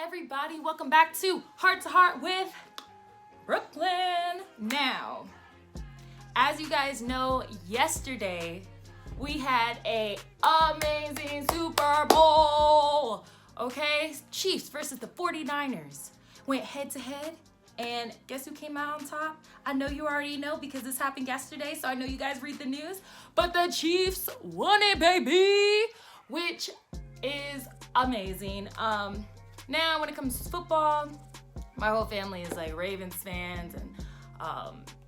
everybody? Welcome back to Heart to Heart with Brooklyn. Now, as you guys know, yesterday we had a amazing Super Bowl. Okay, Chiefs versus the 49ers went head to head. And guess who came out on top? I know you already know because this happened yesterday, so I know you guys read the news. But the Chiefs won it, baby, which is amazing. Now when it comes to football, my whole family is like Ravens fans and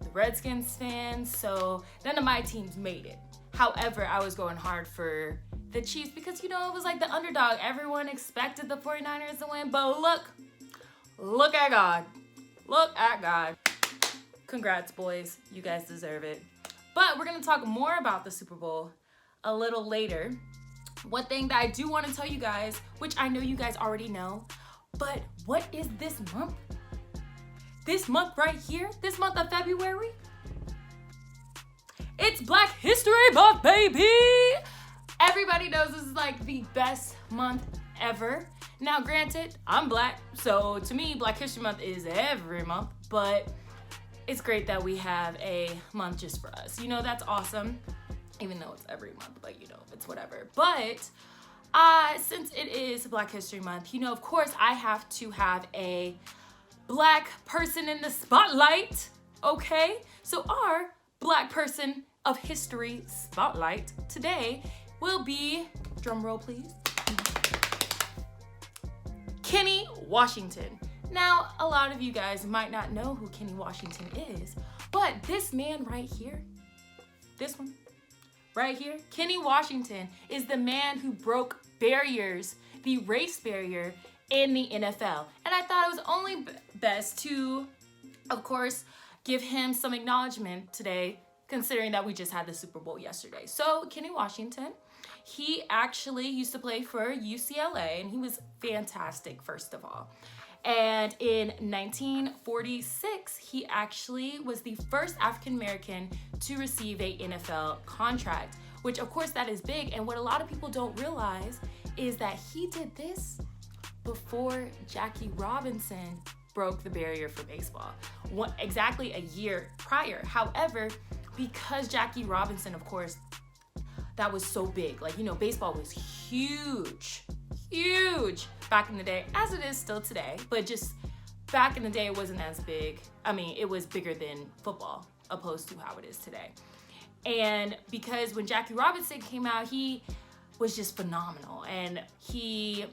the Redskins fans, so none of my teams made it. However, I was going hard for the Chiefs because, you know, it was like the underdog. Everyone expected the 49ers to win, but look at God. Look at God. Congrats, boys. You guys deserve it. But we're going to talk more about the Super Bowl a little later. One thing that I do want to tell you guys, which I know you guys already know, but what is this month? This month right here, this month of February, it's Black History Month, baby! Everybody knows this is like the best month ever. Now, granted, I'm Black, so to me, Black History Month is every month, but it's great that we have a month just for us. You know, that's awesome. Even though it's every month, but you know, it's whatever. But since it is Black History Month, you know, of course, I have to have a Black person in the spotlight, okay? So our Black person of history spotlight today will be, drum roll please, Kenny Washington. Now, a lot of you guys might not know who Kenny Washington is, but this man right here, this one, right here, Kenny Washington is the man who broke barriers, the race barrier in the NFL. And I thought it was only best to, of course, give him some acknowledgement today, considering that we just had the Super Bowl yesterday. So Kenny Washington, he actually used to play for UCLA, and he was fantastic, first of all. And in 1946, he actually was the first African-American to receive a NFL contract, which of course that is big. And what a lot of people don't realize is that he did this before Jackie Robinson broke the barrier for baseball, exactly a year prior. However, because Jackie Robinson, of course, that was so big. Like, you know, baseball was huge back in the day, as it is still today, but just back in the day, it wasn't as big. I mean, it was bigger than football, opposed to how it is today. And because when Jackie Robinson came out, he was just phenomenal. And he,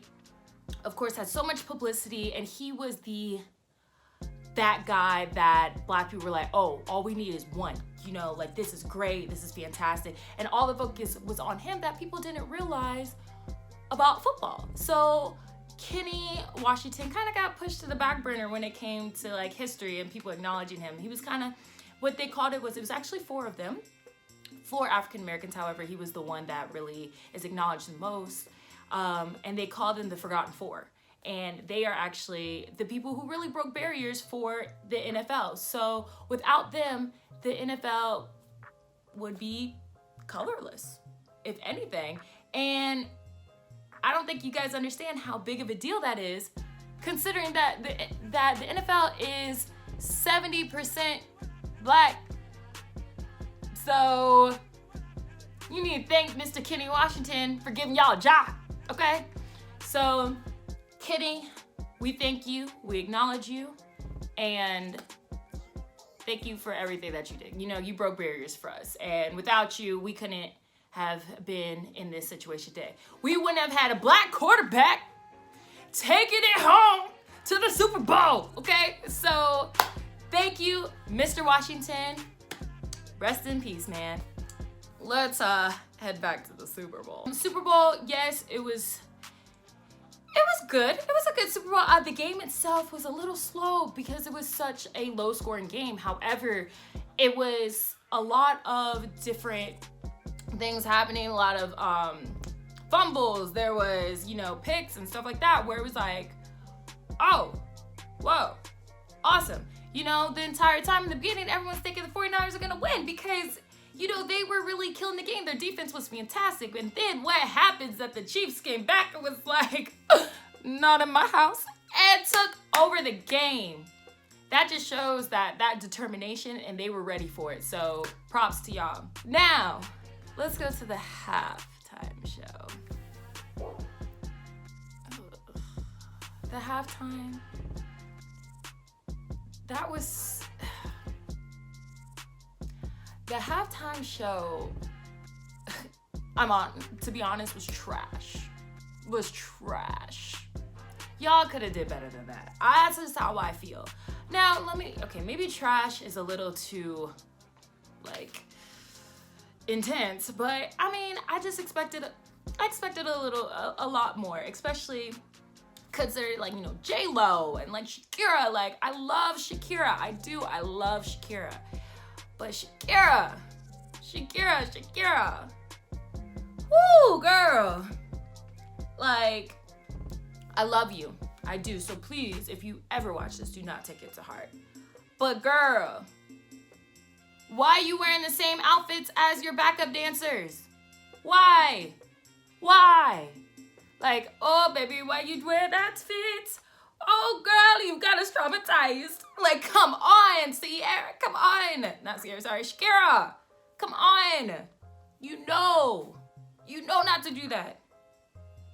of course, had so much publicity, and he was that guy that Black people were like, oh, all we need is one. You know, like, this is great, this is fantastic. And all the focus was on him that people didn't realize about football. So Kenny Washington kind of got pushed to the back burner when it came to like history and people acknowledging him. He was kind of, what they called it was actually four of them, 4 African Americans. However, he was the one that really is acknowledged the most. And they called them the Forgotten Four. And they are actually the people who really broke barriers for the NFL. So without them, the NFL would be colorless, if anything. And I don't think you guys understand how big of a deal that is, considering that the NFL is 70% Black. So you need to thank Mr. Kenny Washington for giving y'all a job, okay? So Kenny, we thank you, we acknowledge you, and thank you for everything that you did. You know, you broke barriers for us, and without you, we couldn't have been in this situation today. We wouldn't have had a Black quarterback taking it home to the Super Bowl, okay? So thank you, Mr. Washington. Rest in peace, man. Let's head back to the Super Bowl. Super Bowl, yes, it was good. It was a good Super Bowl. The game itself was a little slow because it was such a low-scoring game. However, it was a lot of different things happening, a lot of fumbles. There was, you know, picks and stuff like that, where it was like, oh, whoa, awesome. You know, the entire time in the beginning, everyone's thinking the 49ers are gonna win because, you know, they were really killing the game. Their defense was fantastic. And then what happens that the Chiefs came back and was like, not in my house. and took over the game. That just shows that determination, and they were ready for it. So props to y'all. Now, let's go to the halftime show. The halftime, that was, the halftime show, to be honest, was trash. Y'all could have did better than that. That's just how I feel. Now, maybe trash is a little too, like, intense, but I mean, I expected a lot more, especially considering, like, you know, J-Lo and like Shakira. Like, I love Shakira. I love Shakira. But Shakira. Woo, girl. Like, I love you. I do. So please, if you ever watch this, do not take it to heart. But girl, why are you wearing the same outfits as your backup dancers? Why? Like, oh baby, why you wear that fit? Oh girl, you got us traumatized. Like, come on, Sierra, come on. Not Sierra, sorry, Shakira. Come on. You know not to do that.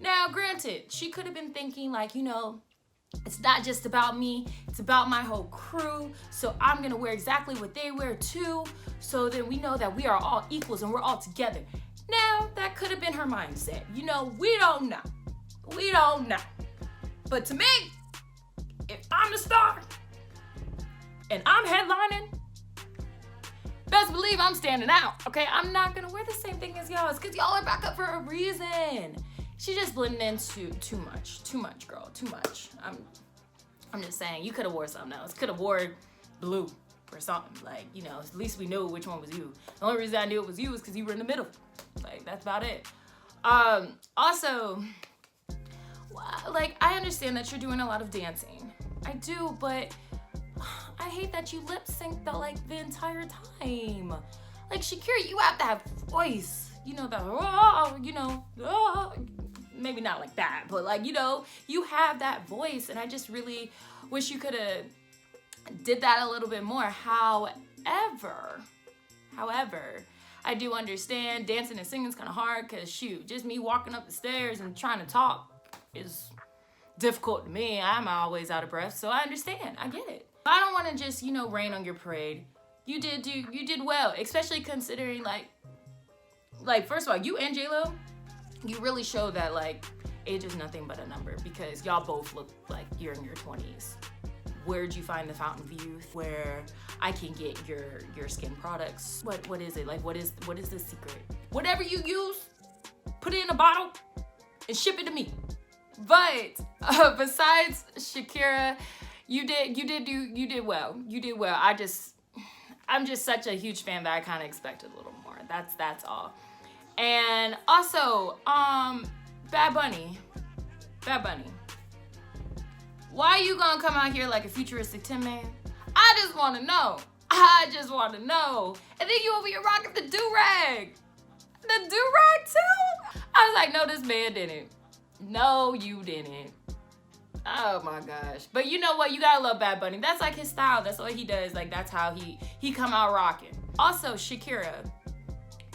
Now, granted, she could have been thinking, like, you know, it's not just about me, it's about my whole crew, so I'm gonna wear exactly what they wear too, so then we know that we are all equals and we're all together. Now, that could have been her mindset. You know, we don't know. But to me, if I'm the star and I'm headlining, best believe I'm standing out, okay? I'm not gonna wear the same thing as y'all. It's because y'all are back up for a reason. She just blended in too much, girl, too much. I'm just saying, you could have wore something else. Could have wore blue or something. Like, you know, at least we knew which one was you. The only reason I knew it was you was because you were in the middle. Like, that's about it. Also, like, I understand that you're doing a lot of dancing. I do, but I hate that you lip sync the entire time. Like, Shakira, you have that voice. You know, maybe not like that, but like, you know, you have that voice, and I just really wish you could have did that a little bit more. However, I do understand dancing and singing is kind of hard, because shoot, just me walking up the stairs and trying to talk is difficult to me. I'm always out of breath, so I understand. I get it. I don't want to just, you know, rain on your parade. You did well, especially considering like first of all, you and J-Lo, you really show that like age is nothing but a number, because y'all both look like you're in your 20s. Where'd you find the fountain of youth where I can get your skin products? What is it? Like, what is the secret? Whatever you use, put it in a bottle and ship it to me. But besides Shakira, you did well. You did well. I'm just such a huge fan that I kind of expected a little more. That's all. And also, Bad Bunny. Why you gonna come out here like a futuristic Tin Man? I just wanna know. And then you over here rocking the do-rag. The do-rag too? I was like, no, this man didn't. No, you didn't. Oh my gosh. But you know what? You gotta love Bad Bunny. That's like his style. That's what he does. Like, that's how he come out rocking. Also, Shakira.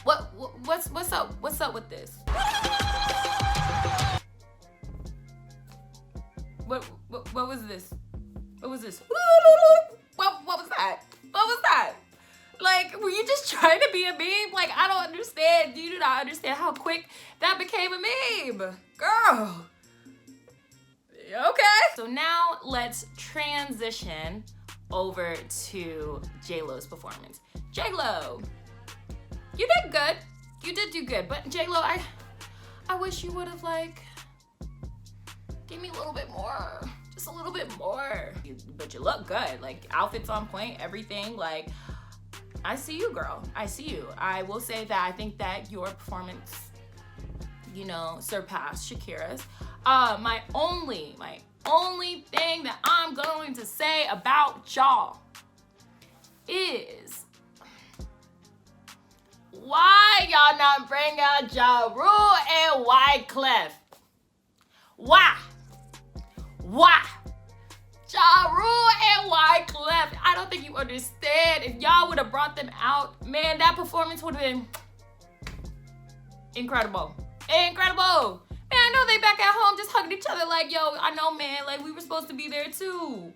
What's up with this? What was this? What was this? What was that? What was that? Like, were you just trying to be a meme? Like, I don't understand. You do not understand how quick that became a meme. Girl. Okay. So now let's transition over to J-Lo's performance. J-Lo, you did good. You did do good. But J-Lo, I wish you would have, like, give me a little bit more. Just a little bit more. But you look good. Like, outfits on point, everything. Like, I see you, girl. I see you. I will say that I think that your performance, you know, surpassed Shakira's. My only thing that I'm going to say about y'all is, why y'all not bring out Ja Rule and Wyclef? Why? think you understand. If y'all would have brought them out, man, that performance would have been incredible. Incredible. Man, I know they back at home just hugging each other like, yo, I know, man, like we were supposed to be there too.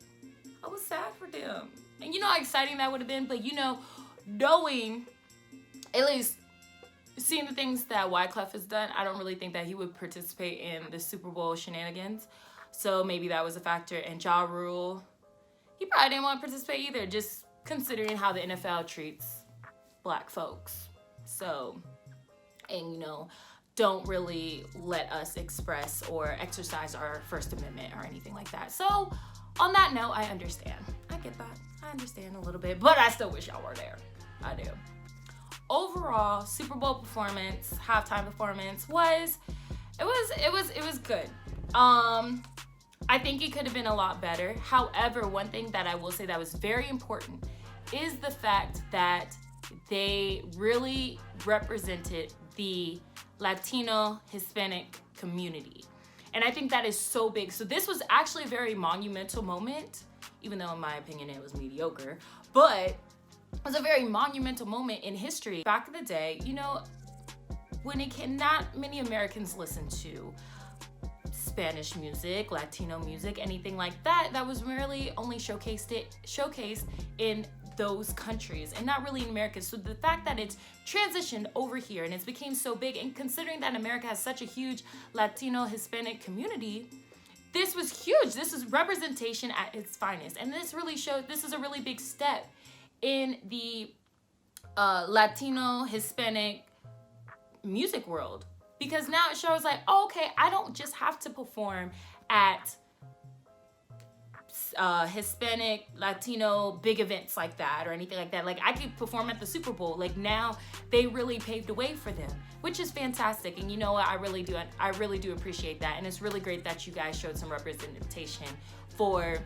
I was sad for them. And you know how exciting that would have been, but you know, knowing, at least seeing the things that Wyclef has done, I don't really think that he would participate in the Super Bowl shenanigans. So maybe that was a factor. And Ja Rule, he probably didn't want to participate either, just considering how the NFL treats black folks. So, and you know, don't really let us express or exercise our First Amendment or anything like that. So on that note, I understand. I get that. I understand a little bit, but I still wish y'all were there. I do. Overall, Super Bowl performance, halftime performance was good. I think it could have been a lot better. However, one thing that I will say that was very important is the fact that they really represented the Latino Hispanic community. And I think that is so big. So this was actually a very monumental moment, even though in my opinion it was mediocre, but it was a very monumental moment in history. Back in the day, you know, when not many Americans listen to Spanish music, Latino music, anything like that, that was really only showcased in those countries and not really in America. So the fact that it's transitioned over here and it's became so big, and considering that America has such a huge Latino Hispanic community, this was huge. This is representation at its finest. And this really showed, this is a really big step in the Latino Hispanic music world, because now it shows like, oh, okay, I don't just have to perform at Hispanic, Latino big events like that or anything like that. Like I could perform at the Super Bowl. Like now they really paved the way for them, which is fantastic. And you know what? I really do appreciate that. And it's really great that you guys showed some representation for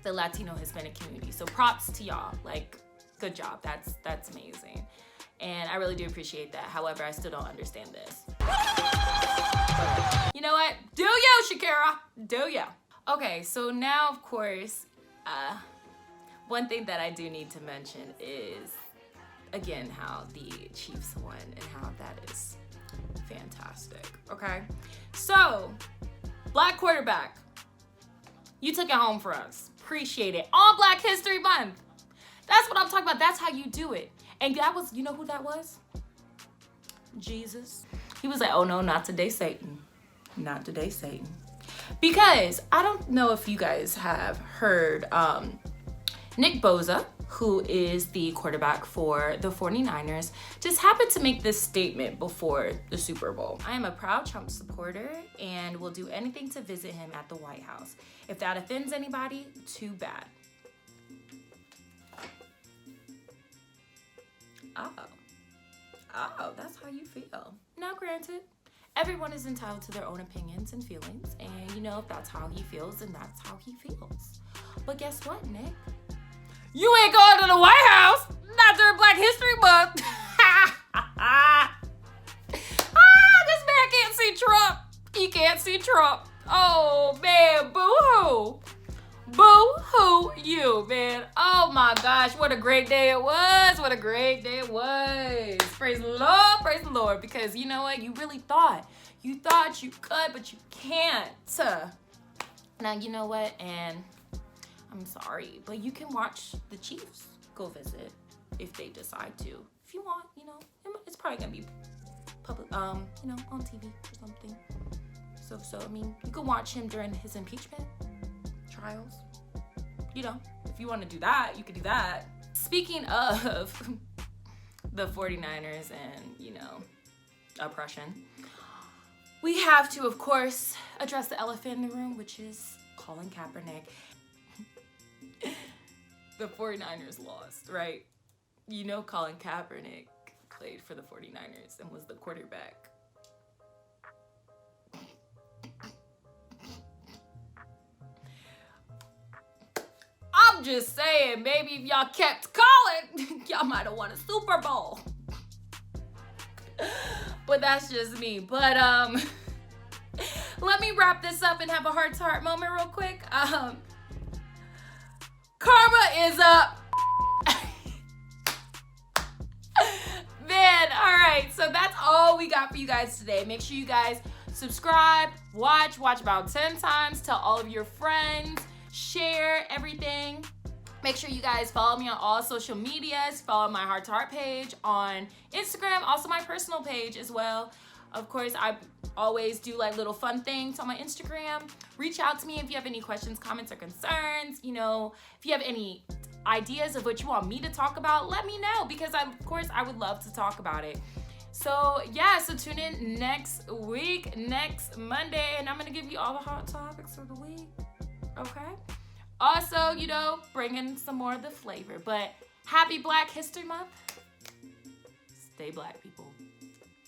the Latino Hispanic community. So props to y'all. Like, good job. That's amazing. And I really do appreciate that. However, I still don't understand this. You know what? Do you, Shakira? Do you? Okay, so now, of course, one thing that I do need to mention is, again, how the Chiefs won and how that is fantastic, okay? So, black quarterback, you took it home for us. Appreciate it. On Black History Month. That's what I'm talking about. That's how you do it. And that was, you know who that was? Jesus. He was like, oh no, not today, Satan. Not today, Satan. Because I don't know if you guys have heard Nick Bosa, who is the quarterback for the 49ers, just happened to make this statement before the Super Bowl. I am a proud Trump supporter and will do anything to visit him at the White House. If that offends anybody, too bad. Oh, that's how you feel. Now, granted, everyone is entitled to their own opinions and feelings, and you know, if that's how he feels, then that's how he feels. But guess what, Nick? You ain't going to the White House, not during Black History Month. This man can't see Trump. He can't see Trump. Oh man, boo-hoo. Boo-hoo you, man. Oh my gosh, what a great day it was. What a great day it was. Praise the Lord, praise the Lord. Because you know what? You really thought. You thought you could, but you can't. Now, you know what? And I'm sorry, but you can watch the Chiefs go visit if they decide to. If you want, you know, it's probably going to be public, you know, on TV or something. So, I mean, you can watch him during his impeachment trials. You know, if you want to do that, you could do that. Speaking of the 49ers and, you know, oppression, we have to, of course, address the elephant in the room, which is Colin Kaepernick. The 49ers lost, right? You know Colin Kaepernick played for the 49ers and was the quarterback. I'm just saying, maybe if y'all kept calling, y'all might have won a Super Bowl. But that's just me. But let me wrap this up and have a heart-to-heart moment real quick. Karma is up. Man, all right. So that's all we got for you guys today. Make sure you guys subscribe, watch about 10 times, tell all of your friends, share everything. Make sure you guys follow me on all social medias. Follow my Heart to Heart page on Instagram, also my personal page as well. Of course, I always do like little fun things on my Instagram. Reach out to me if you have any questions, comments, or concerns. You know, if you have any ideas of what you want me to talk about, let me know, because of course I would love to talk about it. So yeah, so tune in next week, next Monday, and I'm gonna give you all the hot topics of the week. Okay? Also, you know, bring in some more of the flavor. But happy Black History Month. Stay black, people.